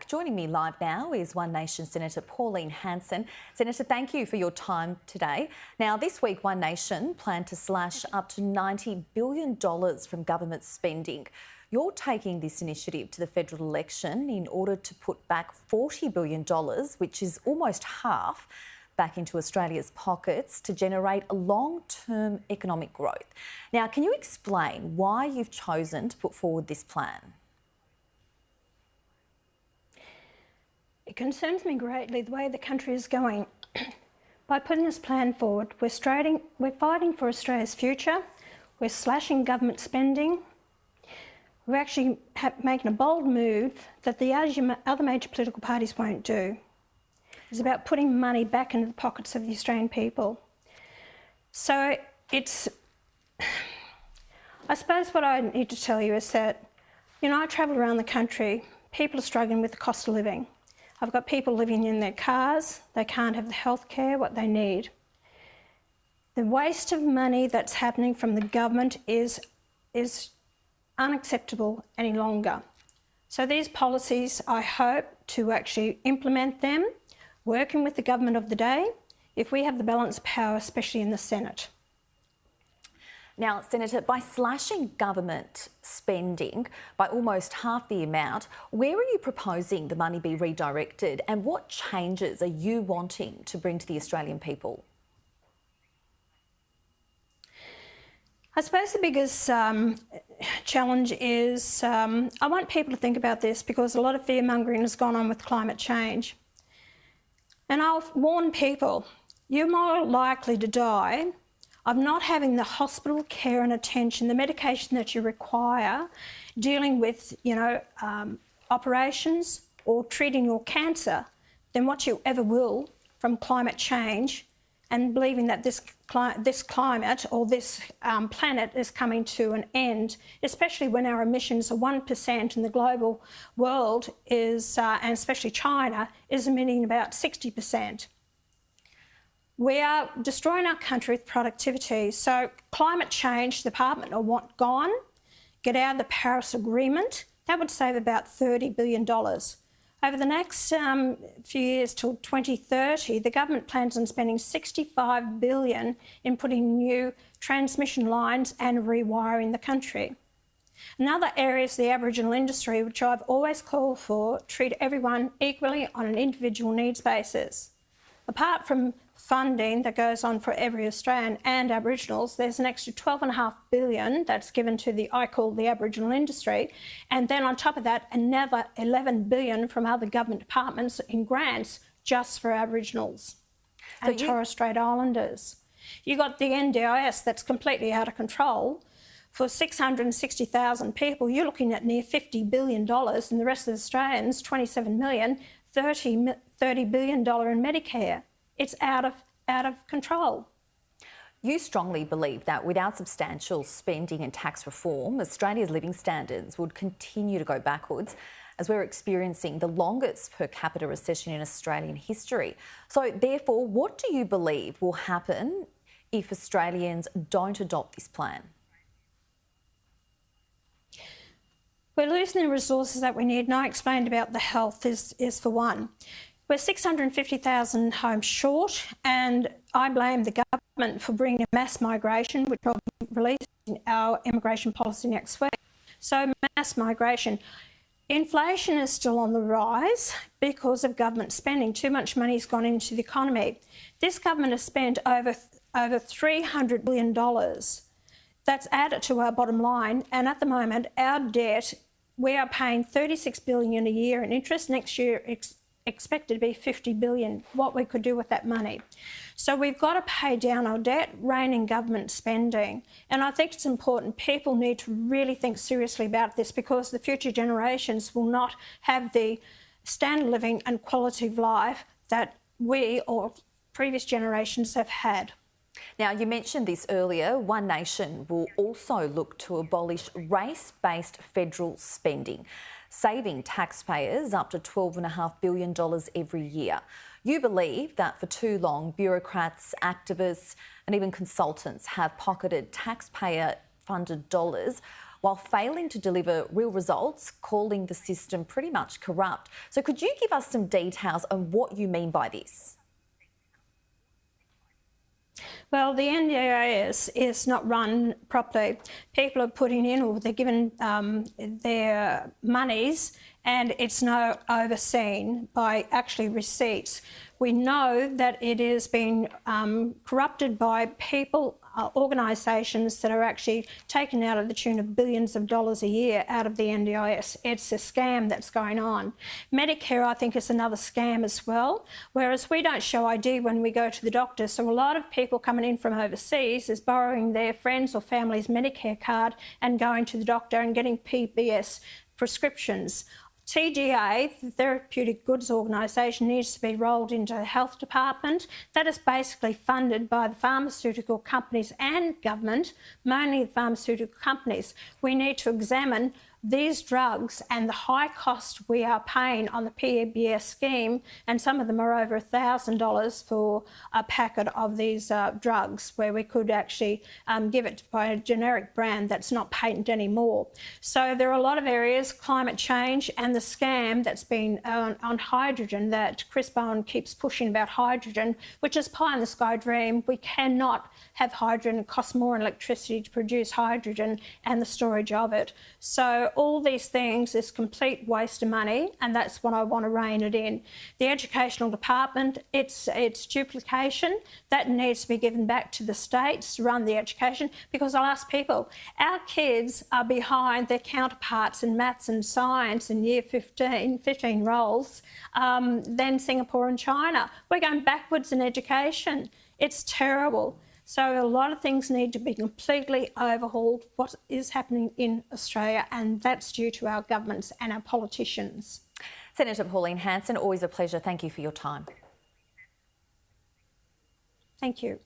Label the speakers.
Speaker 1: Joining me live now is One Nation Senator Pauline Hanson. Senator, thank you for your time today. Now, this week, One Nation planned to slash up to $90 billion from government spending. You're taking this initiative to the federal election in order to put back $40 billion, which is almost half, back into Australia's pockets to generate a long-term economic growth. Now, can you explain why you've chosen to put forward this plan?
Speaker 2: It concerns me greatly the way the country is going. By putting this plan forward, we're fighting for Australia's future, we're slashing government spending, we're actually making a bold move that the other major political parties won't do. It's about putting money back into the pockets of the Australian people. So I suppose what I need to tell you is that, I travel around the country, people are struggling with the cost of living. I've got people living in their cars, they can't have the health care, what they need. The waste of money that's happening from the government is unacceptable any longer. So these policies, I hope to actually implement them, working with the government of the day, if we have the balance of power, especially in the Senate.
Speaker 1: Now, Senator, by slashing government spending by almost half the amount, where are you proposing the money be redirected and what changes are you wanting to bring to the Australian people?
Speaker 2: I suppose the biggest challenge is I want people to think about this because a lot of fear-mongering has gone on with climate change. And I'll warn people, you're more likely to die of not having the hospital care and attention, the medication that you require, dealing with, operations or treating your cancer, than what you ever will from climate change and believing that this climate or this planet is coming to an end, especially when our emissions are 1% and the global world is, and especially China, is emitting about 60%. We are destroying our country with productivity. So climate change, the Department will want gone, get out of the Paris Agreement. That would save about $30 billion. Over the next few years till 2030, the government plans on spending $65 billion in putting new transmission lines and rewiring the country. Another area is the Aboriginal industry, which I've always called for, treat everyone equally on an individual needs basis. Apart from funding that goes on for every Australian and Aboriginals, there's an extra $12.5 billion that's given to the Aboriginal industry, and then on top of that, another $11 billion from other government departments in grants just for Aboriginals and Torres Strait Islanders. You got the NDIS that's completely out of control. For 660,000 people, you're looking at near $50 billion, and the rest of the Australians, 27 million, $30 billion in Medicare. It's out of control.
Speaker 1: You strongly believe that without substantial spending and tax reform, Australia's living standards would continue to go backwards as we're experiencing the longest per capita recession in Australian history. So therefore, what do you believe will happen if Australians don't adopt this plan?
Speaker 2: We're losing the resources that we need, and I explained about the health is for one. We're 650,000 homes short, and I blame the government for bringing mass migration, which will be releasing our immigration policy next week. So mass migration. Inflation is still on the rise because of government spending. Too much money has gone into the economy. This government has spent over $300 billion. That's added to our bottom line, and at the moment, our debt, we are paying $36 billion a year in interest. Next year, expected to be $50 billion, what we could do with that money. So we've got to pay down our debt, rein in government spending. And I think it's important people need to really think seriously about this because the future generations will not have the standard of living and quality of life that we or previous generations have had.
Speaker 1: Now, you mentioned this earlier, One Nation will also look to abolish race-based federal spending, saving taxpayers up to $12.5 billion every year. You believe that for too long, bureaucrats, activists and even consultants have pocketed taxpayer-funded dollars while failing to deliver real results, calling the system pretty much corrupt. So could you give us some details on what you mean by this?
Speaker 2: Well, the NDIS is not run properly. People are putting in, or they're given their monies, and it's not overseen by actually receipts. We know that it is being corrupted by people, organisations that are actually taken out of the tune of billions of dollars a year out of the NDIS. It's a scam that's going on. Medicare, I think, is another scam as well, whereas we don't show ID when we go to the doctor. So a lot of people coming in from overseas is borrowing their friends' or family's Medicare card and going to the doctor and getting PBS prescriptions. TGA, the Therapeutic Goods Organisation, needs to be rolled into the health department. That is basically funded by the pharmaceutical companies and government, mainly the pharmaceutical companies. We need to examine these drugs and the high cost we are paying on the PBS scheme, and some of them are over $1,000 for a packet of these drugs, where we could actually give it by a generic brand that's not patent anymore. So there are a lot of areas, climate change and the scam that's been on hydrogen, that Chris Bowen keeps pushing about hydrogen, which is pie in the sky dream. We cannot have hydrogen. It costs more in electricity to produce hydrogen and the storage of it. So all these things is complete waste of money, and that's what I want to rein it in. The educational department, it's duplication. That needs to be given back to the states to run the education, because I'll ask people, our kids are behind their counterparts in maths and science in year 15 roles, than Singapore and China. We're going backwards in education. It's terrible. So a lot of things need to be completely overhauled, what is happening in Australia, and that's due to our governments and our politicians.
Speaker 1: Senator Pauline Hanson, always a pleasure. Thank you for your time.
Speaker 2: Thank you.